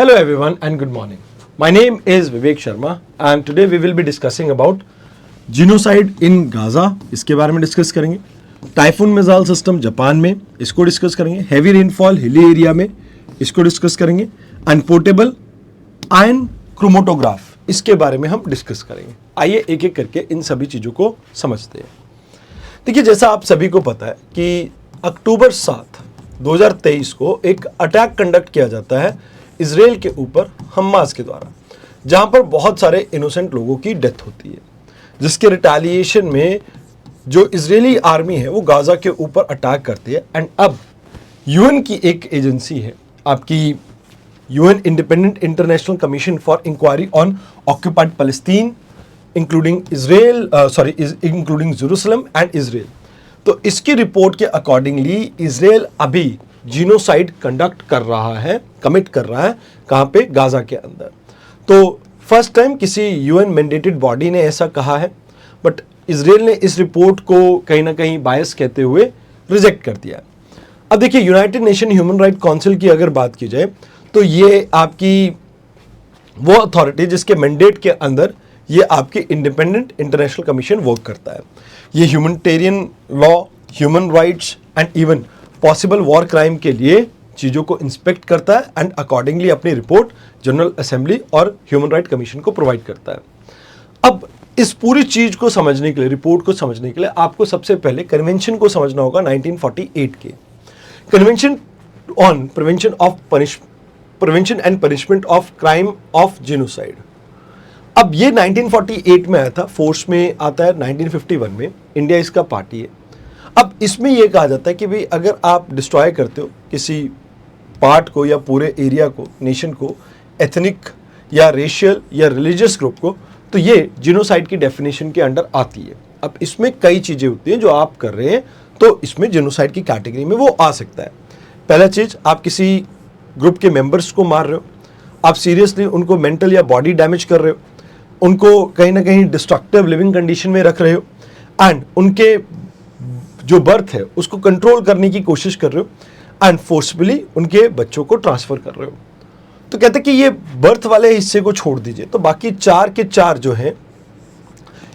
Hello everyone and good morning. My name is Vivek Sharma and today we will be discussing about genocide in Gaza. इसके बारे में discuss करेंगे. Typhoon missile system Japan में, इसको discuss करेंगे. Heavy rainfall hilly area में, इसको discuss करेंगे. एंड पोर्टेबल आयन क्रोमेटोग्राफ, इसके बारे में हम डिस्कस करेंगे. आइए एक एक करके इन सभी चीज़ों को समझते हैं. देखिए, जैसा आप सभी को पता है कि अक्टूबर 7, 2023 को एक अटैक कंडक्ट किया जाता है इजराइल के ऊपर हमास के द्वारा, जहां पर बहुत सारे इनोसेंट लोगों की डेथ होती है, जिसके रिटेलिएशन में जो इजरायली आर्मी है वो गाजा के ऊपर अटैक करती है. एंड अब यूएन की एक एजेंसी है, आपकी UN independent international commission for inquiry on occupied Palestine including including Jerusalem and Israel. तो इसकी रिपोर्ट के अकॉर्डिंगली इजराइल अभी जीनोसाइड कंडक्ट कर रहा है, कमिट कर रहा है. कहाँ पे? गाजा के अंदर. तो फर्स्ट टाइम किसी यूएन मैंडेटेड बॉडी ने ऐसा कहा है, बट इजराइल ने इस रिपोर्ट को कहीं ना कहीं बायस कहते हुए रिजेक्ट कर दिया. अब देखिए, United nation human right council की अगर बात की जाए तो ये आपकी वो अथॉरिटी जिसके मैंडेट के अंदर ये आपकी इंडिपेंडेंट इंटरनेशनल कमीशन वर्क करता है. ये humanitarian law, human rights and even possible war crime के लिए चीज़ों को इंस्पेक्ट करता है एंड अकॉर्डिंगली अपनी रिपोर्ट जनरल असेंबली और ह्यूमन राइट कमीशन को प्रोवाइड करता है. अब इस पूरी चीज़ को समझने के लिए, रिपोर्ट को समझने के लिए आपको सबसे पहले कन्वेंशन को समझना होगा. 1948 के convention on prevention and punishment of crime of genocide. अब ये 1948 में आया था, फोर्स में आता है 1951 में. इंडिया इसका पार्टी है. अब इसमें यह कहा जाता है कि भाई अगर आप डिस्ट्रॉय करते हो किसी पार्ट को या पूरे एरिया को, नेशन को, एथनिक या रेशियल या रिलीजियस ग्रुप को, तो ये जेनोसाइड की डेफिनेशन के अंडर आती है. अब इसमें कई चीज़ें होती हैं जो आप कर रहे हैं, तो इसमें जेनोसाइड की कैटेगरी में वो आ सकता है. पहला चीज़, आप किसी ग्रुप के मेंबर्स को मार रहे हो, आप सीरियसली उनको मेंटल या बॉडी डैमेज कर रहे हो, उनको कहीं ना कहीं डिस्ट्रक्टिव लिविंग कंडीशन में रख रहे हो, एंड उनके जो बर्थ है उसको कंट्रोल करने की कोशिश कर रहे हो, एंड फोर्सफुली उनके बच्चों को ट्रांसफर कर रहे हो. तो कहते हैं कि ये बर्थ वाले हिस्से को छोड़ दीजिए, तो बाकी 4 के 4 जो हैं,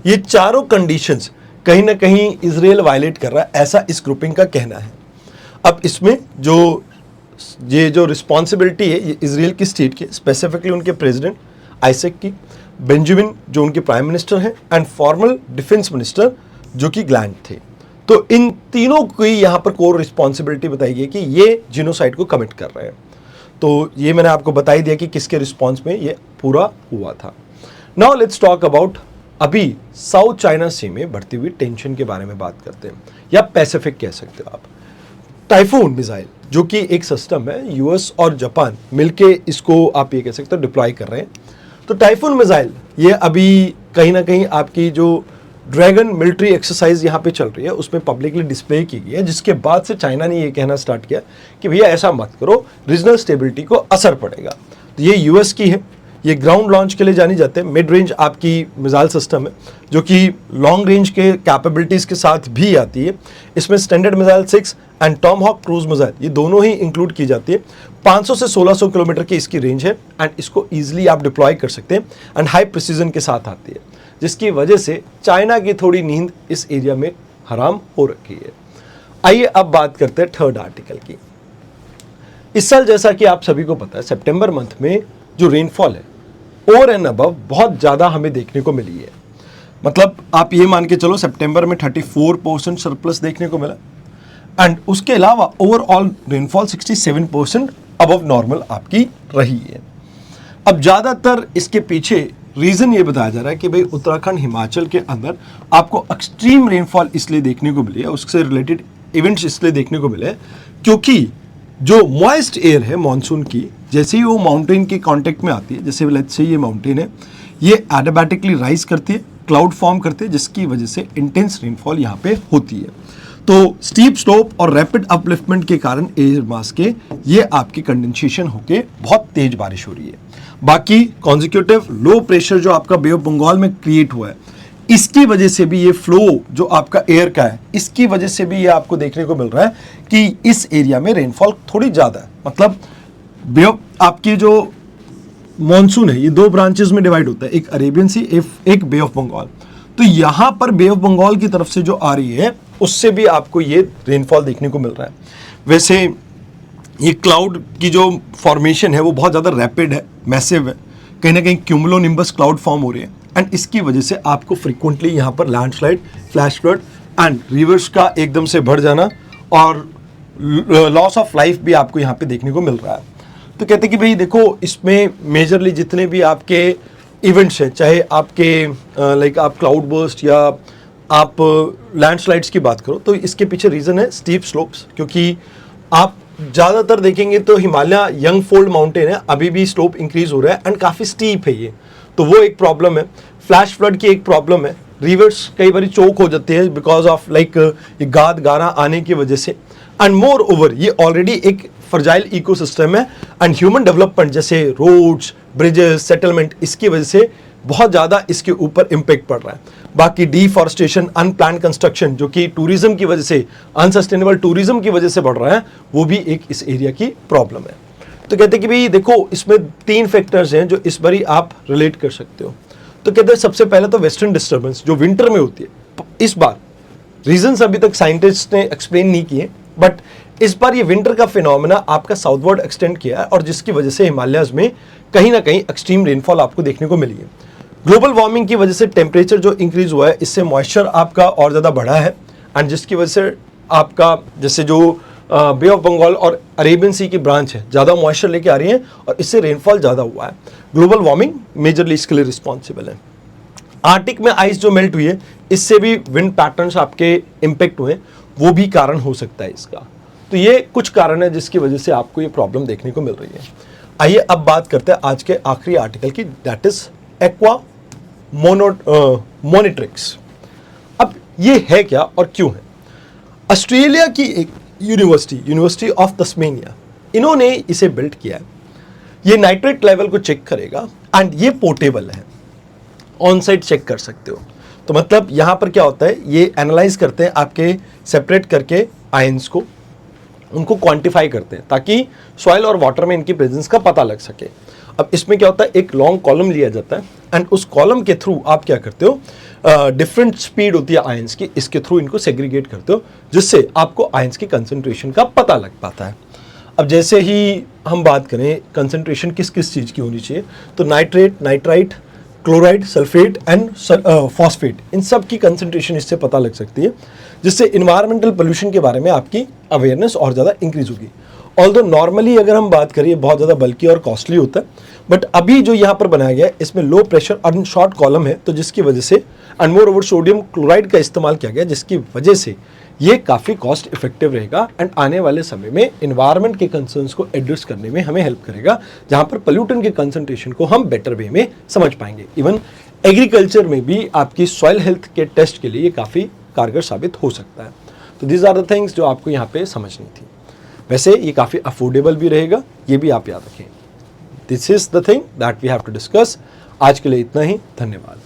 ये चारों कंडीशंस कहीं ना कहीं इजराइल वायलेट कर रहा है, ऐसा इस ग्रुपिंग का कहना है. अब इसमें जो रिस्पॉन्सिबिलिटी है ये इजराइल की स्टेट की, स्पेसिफिकली उनके प्रेसिडेंट आइजैक की, बेंजामिन जो उनके प्राइम मिनिस्टर हैं, एंड फॉर्मर डिफेंस मिनिस्टर जो कि ग्लैंड थे. तो इन तीनों की यहाँ पर कोर रिस्पॉन्सिबिलिटी बताई गई कि ये जीनोसाइड को कमिट कर रहे हैं. तो ये मैंने आपको बताई दिया कि किसके रिस्पॉन्स में ये पूरा हुआ था. नाउ लेट्स टॉक अबाउट अभी साउथ चाइना सी में बढ़ती हुई टेंशन के बारे में बात करते हैं, या पैसिफिक कह सकते हो आप. टाइफून मिसाइल जो कि एक सिस्टम है, यूएस और जापान मिलके इसको आप ये कह सकते हो डिप्लॉय कर रहे हैं. तो टाइफून मिसाइल ये अभी कहीं ना कहीं आपकी जो ड्रैगन मिलिट्री एक्सरसाइज यहाँ पे चल रही है उसमें पब्लिकली डिस्प्ले की गई है, जिसके बाद से चाइना ने ये कहना स्टार्ट किया कि भैया ऐसा मत करो, रीजनल स्टेबिलिटी को असर पड़ेगा. तो ये यूएस की है, ये ग्राउंड लॉन्च के लिए जानी जाते हैं. मिड रेंज आपकी मिसाइल सिस्टम है जो कि लॉन्ग रेंज के कैपेबिलिटीज़ के साथ भी आती है. इसमें standard missile 6 and Tomahawk cruise missile ये दोनों ही इंक्लूड की जाती है. 500 से 1600 किलोमीटर की इसकी रेंज है, एंड इसको ईजिली आप डिप्लॉय कर सकते हैं, एंड हाई प्रिसीजन के साथ आती है, जिसकी वजह से चाइना की थोड़ी नींद इस एरिया में हराम हो रखी है. आइए अब बात करते हैं थर्ड आर्टिकल की. इस साल जैसा कि आप सभी को पता है, सितंबर मंथ में जो रेनफॉल है ओवर एंड अबव बहुत ज़्यादा हमें देखने को मिली है. मतलब आप ये मान के चलो सितंबर में 34% सरप्लस देखने को मिला, एंड उसके अलावा ओवरऑल रेनफॉल 67% अबव नॉर्मल आपकी रही है. अब ज़्यादातर इसके पीछे रीज़न ये बताया जा रहा है कि भाई उत्तराखंड, हिमाचल के अंदर आपको एक्सट्रीम रेनफॉल इसलिए देखने को मिली है, उससे रिलेटेड इवेंट्स इसलिए देखने को मिले क्योंकि जो मॉइस्ट एयर है मानसून की, जैसे ही वो माउंटेन के कांटेक्ट में आती है, जैसे लेट्स से ये माउंटेन है, ये एडियाबैटिकली राइज करती है, क्लाउड फॉर्म करते हैं, जिसकी वजह से इंटेंस रेनफॉल यहाँ पे होती है. तो स्टीप स्लोप और रैपिड अपलिफ्टमेंट के कारण एयर मास के ये आपकी कंडेंसेशन होके बहुत तेज बारिश हो रही है. बाकी कॉन्जिक्यूटिव लो प्रेशर जो आपका बे ऑफ बंगाल में क्रिएट हुआ है, इसकी वजह से भी ये फ्लो जो आपका एयर का है, इसकी वजह से भी ये आपको देखने को मिल रहा है कि इस एरिया में रेनफॉल थोड़ी ज़्यादा है. मतलब आपकी जो मॉनसून है ये दो ब्रांचेस में डिवाइड होता है, एक अरेबियन सी, एक बे ऑफ बंगाल। तो यहाँ पर बे ऑफ बंगाल की तरफ से जो आ रही है उससे भी आपको ये रेनफॉल देखने को मिल रहा है। वैसे ये क्लाउड की जो फॉर्मेशन है वो बहुत ज़्यादा रैपिड है, मैसिव है, कहीं ना कहीं क्यूमुलोनिम्बस क्लाउड फॉर्म हो रहे हैं एंड इसकी वजह से आपको फ्रीक्वेंटली यहाँ पर landslide, flash flood and reverse का एकदम से बढ़ जाना और लॉस ऑफ लाइफ भी आपको यहाँ पे देखने को मिल रहा है। तो कहते हैं कि भाई देखो इसमें मेजरली जितने भी आपके इवेंट्स हैं, चाहे आपके लाइक आप क्लाउड बर्स्ट या आप लैंडस्लाइड्स की बात करो, तो इसके पीछे रीज़न है स्टीप स्लोप्स, क्योंकि आप ज़्यादातर देखेंगे तो हिमालय यंग फोल्ड माउंटेन है, अभी भी स्लोप इंक्रीज हो रहा है एंड काफ़ी स्टीप है ये, तो वो एक प्रॉब्लम है। फ्लैश फ्लड की एक प्रॉब्लम है, रिवर्स कई बार चोक हो जाते हैं बिकॉज ऑफ लाइक ये गारा आने की वजह से एंड मोर ओवर ये ऑलरेडी एक फ्रजाइल इकोसिस्टम है एंड ह्यूमन डेवलपमेंट जैसे रोड्स, ब्रिजेस, सेटलमेंट, इसकी वजह से बहुत ज़्यादा इसके ऊपर इम्पैक्ट पड़ रहा है। बाकी डिफॉरेस्टेशन, अनप्लान्ड कंस्ट्रक्शन जो कि टूरिज्म की वजह से, अनसस्टेनेबल टूरिज्म की वजह से बढ़ रहा है, वो भी एक इस एरिया की प्रॉब्लम है। तो कहते हैं कि भाई देखो इसमें 3 फैक्टर्स हैं जो इस बारी आप रिलेट कर सकते हो। तो कहते हैं सबसे पहले तो वेस्टर्न डिस्टर्बेंस जो विंटर में होती है, इस बार रीजंस अभी तक साइंटिस्ट ने एक्सप्लेन नहीं किए, बट इस बार ये विंटर का फिनोमेना आपका साउथवर्ड एक्सटेंड किया है और जिसकी वजह से हिमालयाज में कहीं ना कहीं एक्सट्रीम रेनफॉल आपको देखने को मिली है। ग्लोबल वार्मिंग की वजह से टेम्परेचर जो इंक्रीज हुआ है, इससे मॉइस्चर आपका और ज़्यादा बढ़ा है एंड जिसकी वजह से आपका जैसे जो बे ऑफ बंगाल और अरेबियन सी की ब्रांच है ज़्यादा मॉइस्चर लेके आ रही है और इससे रेनफॉल ज़्यादा हुआ है। ग्लोबल वार्मिंग मेजरली इसके लिए रिस्पॉन्सिबल है। आर्टिक में आइस जो मेल्ट हुई है, इससे भी विंड पैटर्न्स आपके इम्पेक्ट हुए, वो भी कारण हो सकता है इसका। तो ये कुछ कारण है जिसकी वजह से आपको ये प्रॉब्लम देखने को मिल रही है। आइए अब बात करते हैं आज के आखिरी आर्टिकल की, दैट इज एक्वा मॉनिट्रिक्स। अब ये है क्या और क्यों है? ऑस्ट्रेलिया की एक यूनिवर्सिटी ऑफ तस्मेनिया, इन्होंने इसे बिल्ड किया है। ये नाइट्रेट लेवल को चेक करेगा एंड ये पोर्टेबल है, ऑन साइट चेक कर सकते हो। तो मतलब यहाँ पर क्या होता है, ये एनालाइज करते हैं आपके सेपरेट करके आयंस को, उनको क्वांटिफाई करते हैं ताकि सॉइल और वाटर में इनकी प्रेजेंस का पता लग सके। अब इसमें क्या होता है, एक लॉन्ग कॉलम लिया जाता है एंड उस कॉलम के थ्रू आप क्या करते हो, डिफरेंट स्पीड होती है आयंस की, इसके थ्रू इनको सेग्रीगेट करते हो जिससे आपको आयंस की कंसंट्रेशन का पता लग पाता है। अब जैसे ही हम बात करें कंसंट्रेशन किस किस चीज़ की होनी चाहिए, तो nitrate, nitrite, chloride, sulphate and phosphate, इन सब की कंसंट्रेशन इससे पता लग सकती है, जिससे इन्वायरमेंटल पोल्यूशन के बारे में आपकी अवेयरनेस और ज़्यादा इंक्रीज होगी। ऑल्दो नॉर्मली अगर हम बात करें बहुत ज़्यादा बल्कि और कॉस्टली होता है, बट अभी जो यहाँ पर बनाया गया है इसमें लो प्रेशर और शॉर्ट कॉलम है, तो जिसकी वजह से and more over sodium chloride का इस्तेमाल किया गया, जिसकी वजह से ये काफ़ी कॉस्ट इफेक्टिव रहेगा एंड आने वाले समय में इन्वायरमेंट के कंसर्न्स को एड्रेस करने में हमें हेल्प करेगा, जहाँ पर पोल्यूटेंट के कंसंट्रेशन को हम बेटर वे में समझ पाएंगे। इवन एग्रीकल्चर में भी आपकी सॉइल हेल्थ के टेस्ट के लिए ये काफ़ी कारगर साबित हो सकता है। तो दीज आर द थिंग्स जो आपको यहाँ पे समझनी थी। वैसे ये काफ़ी अफोर्डेबल भी रहेगा, ये भी आप याद रखें। This is the thing that we have to discuss. आज के लिए इतना ही, धन्यवाद।